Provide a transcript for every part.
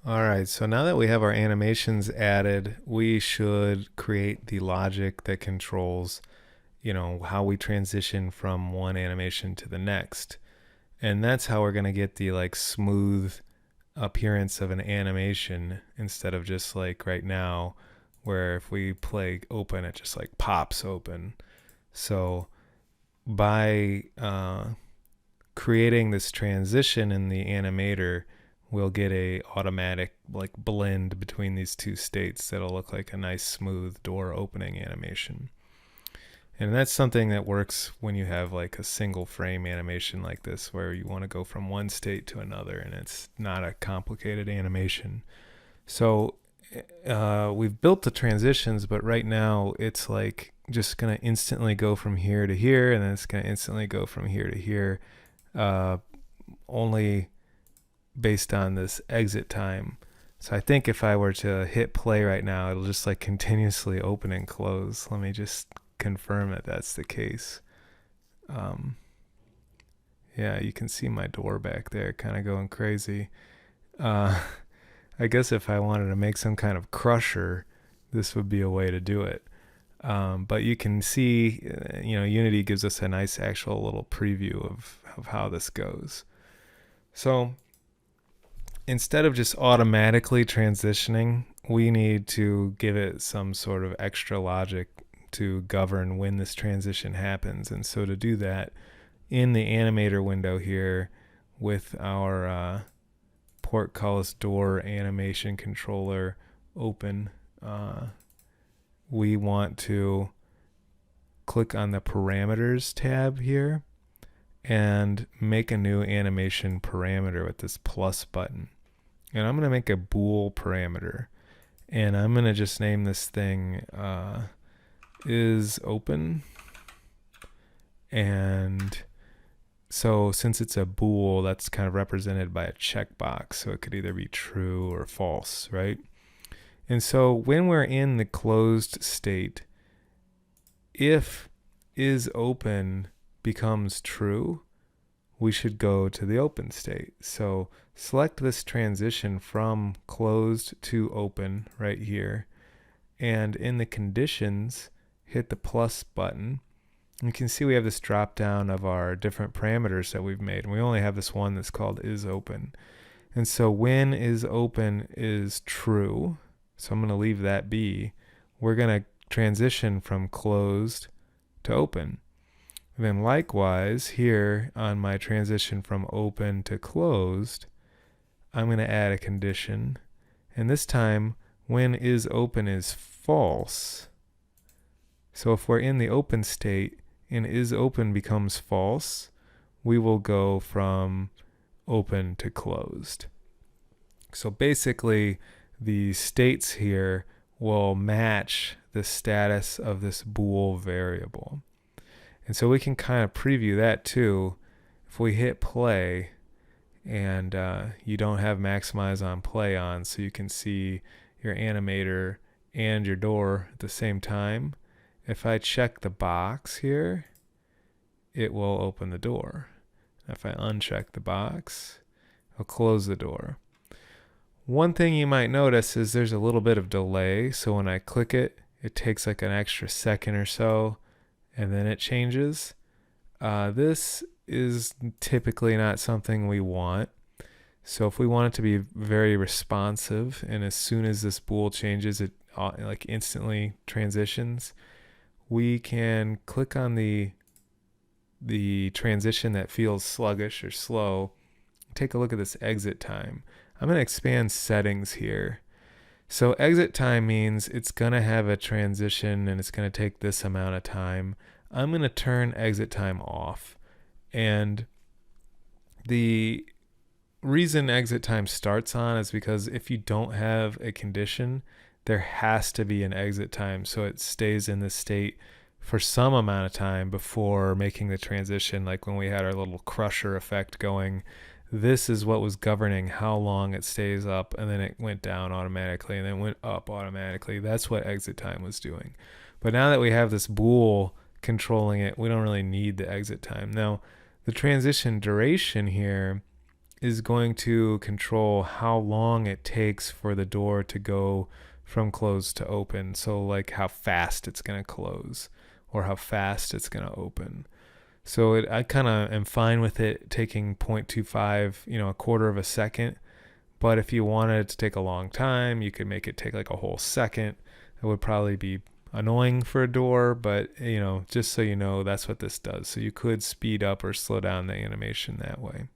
All right, so now that we have our animations added, we should create the logic that controls, how we transition from one animation to the next. And that's how we're going to get the like smooth appearance of an animation instead of just like right now where if we play open it just like pops open. So by creating this transition in the animator, we'll get a automatic like blend between these two states that'll look like a nice smooth door opening animation. And that's something that works when you have like a single frame animation like this where you want to go from one state to another and it's not a complicated animation. So we've built the transitions, but right now it's like just going to instantly go from here to here and then it's going to instantly go from here to here, uh, only based on this exit time. So I think if I were to hit play right now, it'll just like continuously open and close. Let me just confirm that that's the case. Um, yeah, you can see my door back there kind of going crazy. Uh, I guess if I wanted to make some kind of crusher, this would be a way to do it. But you can see, Unity gives us a nice actual little preview of how this goes. So instead of just automatically transitioning, we need to give it some sort of extra logic to govern when this transition happens. And so to do that, in the animator window here with our portcullis door animation controller open, we want to click on the parameters tab here and make a new animation parameter with this plus button. And I'm going to make a bool parameter. And I'm going to just name this thing is open. And so since it's a bool, that's kind of represented by a checkbox. So it could either be true or false, right? And so when we're in the closed state, if is open becomes true, we should go to the open state. So select this transition from closed to open right here. And in the conditions, hit the plus button. You can see we have this drop down of our different parameters that we've made. And we only have this one that's called is open. And so when is open is true. So I'm going to leave that be. We're going to transition from closed to open. And then likewise, here on my transition from open to closed, I'm going to add a condition. And this time, when is open is false. So if we're in the open state and is open becomes false, we will go from open to closed. So basically, the states here will match the status of this bool variable. And so we can kind of preview that too. If we hit play and you don't have maximize on play on, so you can see your animator and your door at the same time. If I check the box here, it will open the door. If I uncheck the box, it'll close the door. One thing you might notice is there's a little bit of delay. So when I click it, it takes like an extra second or so, and then it changes. This is typically not something we want. So if we want it to be very responsive, and as soon as this bool changes, it like instantly transitions, we can click on the transition that feels sluggish or slow. Take a look at this exit time. I'm going to expand settings here. So exit time means it's going to have a transition and it's going to take this amount of time. I'm going to turn exit time off. And the reason exit time starts on is because if you don't have a condition, there has to be an exit time. So it stays in this state for some amount of time before making the transition. Like when we had our little crusher effect going, this is what was governing how long it stays up, and then it went down automatically and then went up automatically. That's what exit time was doing. But now that we have this bool controlling it, we don't really need the exit time. Now, the transition duration here is going to control how long it takes for the door to go from closed to open. So like how fast it's going to close or how fast it's going to open. So I kind of am fine with it taking 0.25, a quarter of a second. But if you wanted it to take a long time, you could make it take like a whole second. It would probably be annoying for a door, but just so you know, that's what this does. So you could speed up or slow down the animation that way.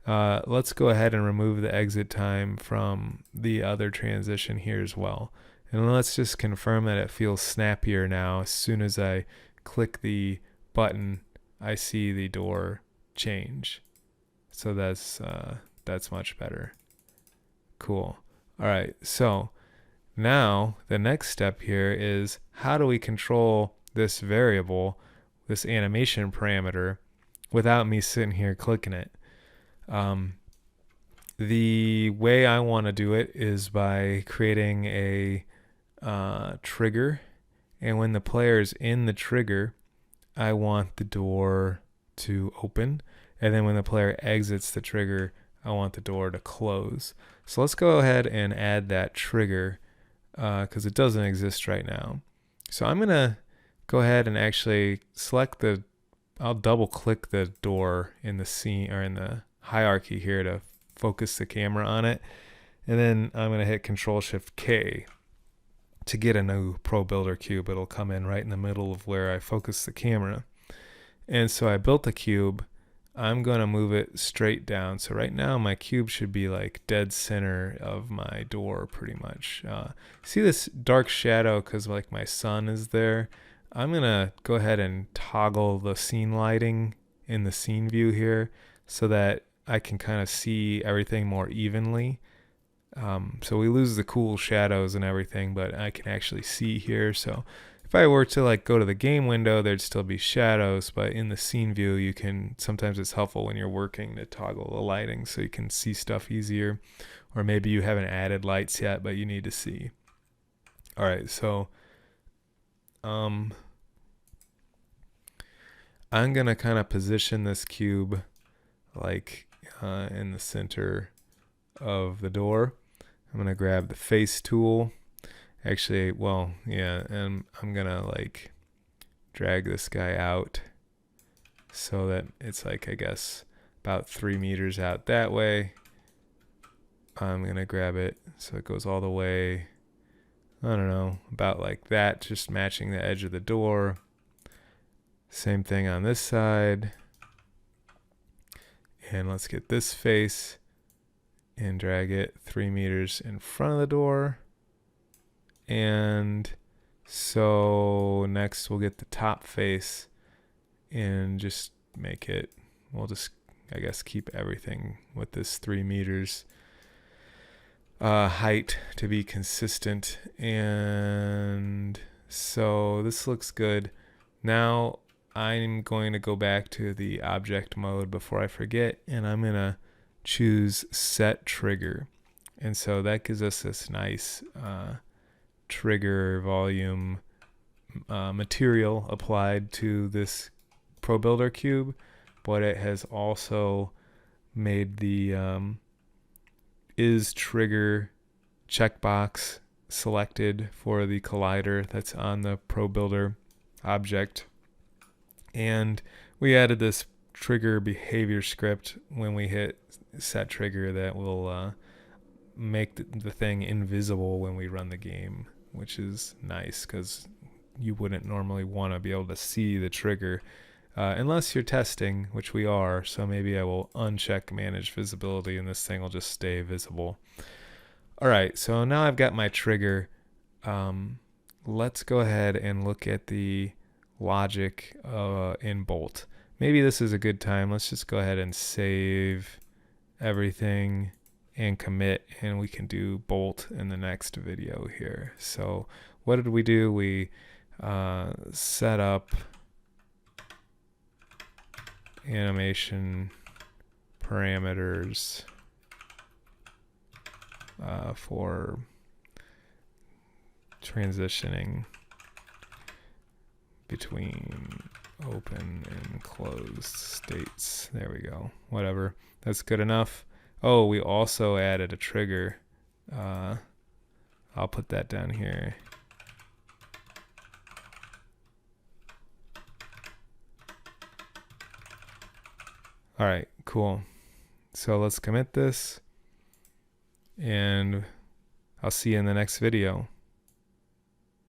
Let's go ahead and remove the exit time from the other transition here as well. And let's just confirm that it feels snappier now. As soon as I click the button, I see the door change. So that's much better. Cool. All right. So now the next step here is how do we control this variable, this animation parameter, without me sitting here clicking it? The way I want to do it is by creating a trigger, and when the player is in the trigger, I want the door to open, and then when the player exits the trigger, I want the door to close. So let's go ahead and add that trigger because it doesn't exist right now. So I'm going to go ahead and actually I'll double click the door in the scene or in the hierarchy here to focus the camera on it. And then I'm going to hit Control-Shift-K to get a new Pro Builder cube. It'll come in right in the middle of where I focus the camera. And so I built the cube. I'm going to move it straight down. So right now my cube should be like dead center of my door pretty much. See this dark shadow because like my sun is there? I'm going to go ahead and toggle the scene lighting in the scene view here so that I can kind of see everything more evenly. So we lose the cool shadows and everything, but I can actually see here. So if I were to like go to the game window, there'd still be shadows, but in the scene view, sometimes it's helpful when you're working to toggle the lighting so you can see stuff easier, or maybe you haven't added lights yet, but you need to see. All right, so I'm gonna kind of position this cube like in the center of the door. I'm gonna grab the face tool. Actually, and I'm gonna like drag this guy out so that it's like, I guess, about 3 meters out that way. I'm gonna grab it so it goes all the way, I don't know, about like that, just matching the edge of the door. Same thing on this side. And let's get this face and drag it 3 meters in front of the door. And so next we'll get the top face and just we'll just, I guess, keep everything with this 3 meters height to be consistent. And so this looks good. Now I'm going to go back to the object mode before I forget, and I'm going to choose set trigger. And so that gives us this nice trigger volume material applied to this Pro Builder cube, but it has also made the is trigger checkbox selected for the collider that's on the Pro Builder object. And we added this trigger behavior script when we hit set trigger that will make the thing invisible when we run the game, which is nice because you wouldn't normally want to be able to see the trigger unless you're testing, which we are. So maybe I will uncheck manage visibility and this thing will just stay visible. All right, so now I've got my trigger. Let's go ahead and look at the logic in Bolt. Maybe this is a good time. Let's just go ahead and save everything and commit, and we can do Bolt in the next video here. So what did we do? We set up animation parameters for transitioning between open and closed states. There we go. Whatever. That's good enough. Oh, we also added a trigger. I'll put that down here. All right, cool. So let's commit this, and I'll see you in the next video.